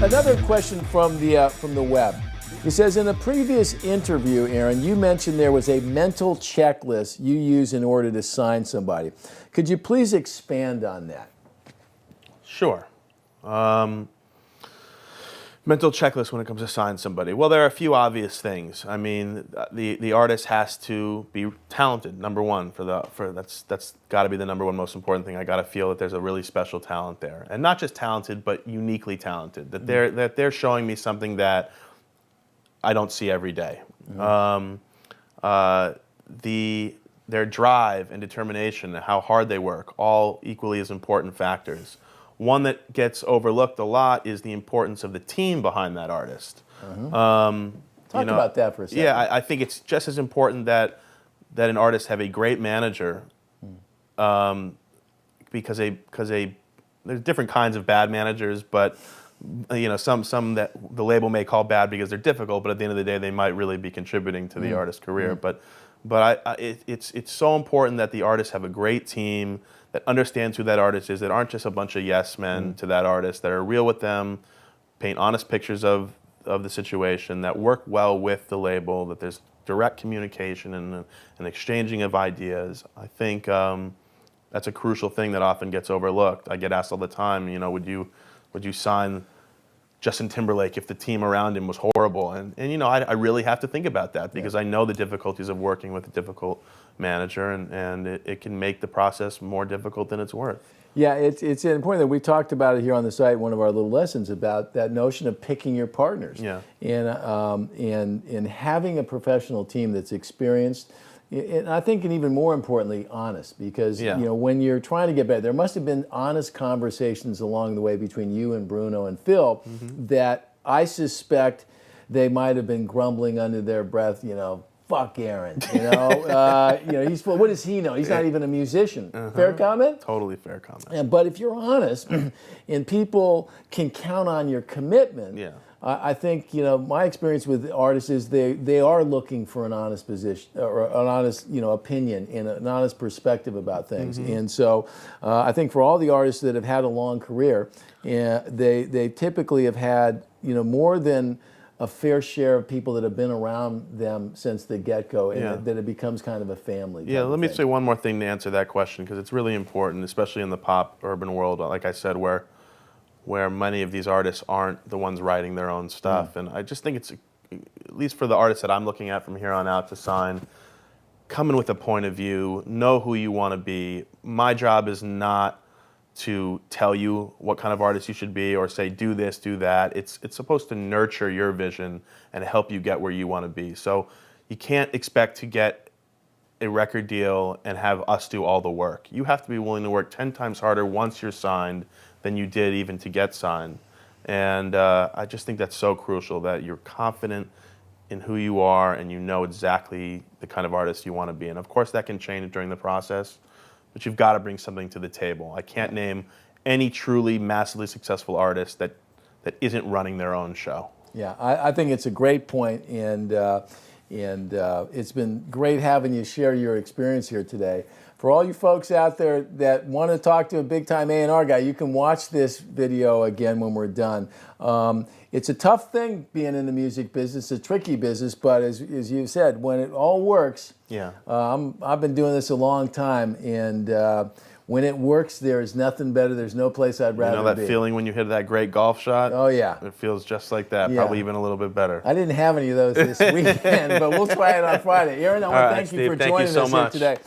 Another question from the web. It says, in a previous interview, Aaron, you mentioned there was a mental checklist you use in order to sign somebody. Could you please expand on that? Sure. Mental checklist when it comes to sign somebody. Well, there are a few obvious things. I mean, the artist has to be talented. Number one, that's got to be the number one most important thing. I got to feel that there's a really special talent there, and not just talented, but uniquely talented. That they're showing me something that I don't see every day. Their drive and determination, and how hard they work, all equally as important factors. One that gets overlooked a lot is the importance of the team behind that artist. Talk about that for a second. Yeah, I think it's just as important that an artist have a great manager, because there's different kinds of bad managers, but some that the label may call bad because they're difficult, but at the end of the day, they might really be contributing to the artist's career. But it's so important that the artists have a great team that understands who that artist is, that aren't just a bunch of yes men to that artist, that are real with them, paint honest pictures of the situation, that work well with the label, that there's direct communication and an exchanging of ideas. I think that's a crucial thing that often gets overlooked. I get asked all the time, would you sign Justin Timberlake if the team around him was horrible? And I really have to think about that, because I know the difficulties of working with a difficult manager, and it can make the process more difficult than it's worth. Yeah, it's important that we talked about it here on the site, one of our little lessons, about that notion of picking your partners. Yeah. And having a professional team that's experienced, and I think, and even more importantly, honest, because when you're trying to get better, there must have been honest conversations along the way between you and Bruno and Phil that I suspect they might have been grumbling under their breath, fuck Aaron, he's what does he know? He's not even a musician. Fair comment? Totally fair comment. But if you're honest and people can count on your commitment, I think my experience with artists is they are looking for an honest position or an honest opinion and an honest perspective about things. And so I think for all the artists that have had a long career, they typically have had more than a fair share of people that have been around them since the get-go, and that it becomes kind of a family. Yeah, let me say one more thing to answer that question, because it's really important, especially in the pop urban world, like I said, where many of these artists aren't the ones writing their own stuff. And I just think it's, at least for the artists that I'm looking at from here on out to sign, come in with a point of view, know who you want to be. My job is not to tell you what kind of artist you should be or say do this, do that. It's supposed to nurture your vision and help you get where you want to be. So you can't expect to get a record deal and have us do all the work. You have to be willing to work 10 times harder once you're signed than you did even to get signed. And I just think that's so crucial, that you're confident in who you are and you know exactly the kind of artist you want to be. And of course that can change during the process, but you've got to bring something to the table. I can't name any truly massively successful artist that isn't running their own show. Yeah, I think it's a great point, and it's been great having you share your experience here today. For all you folks out there that want to talk to a big-time A&R guy, you can watch this video again when we're done. It's a tough thing being in the music business, a tricky business, but as you said, when it all works, I've been doing this a long time, and when it works, there is nothing better. There's no place I'd rather be. You know that feeling when you hit that great golf shot? Oh, yeah. It feels just like that, probably even a little bit better. I didn't have any of those this weekend, but we'll try it on Friday. Aaron, I want to thank you for joining us here today.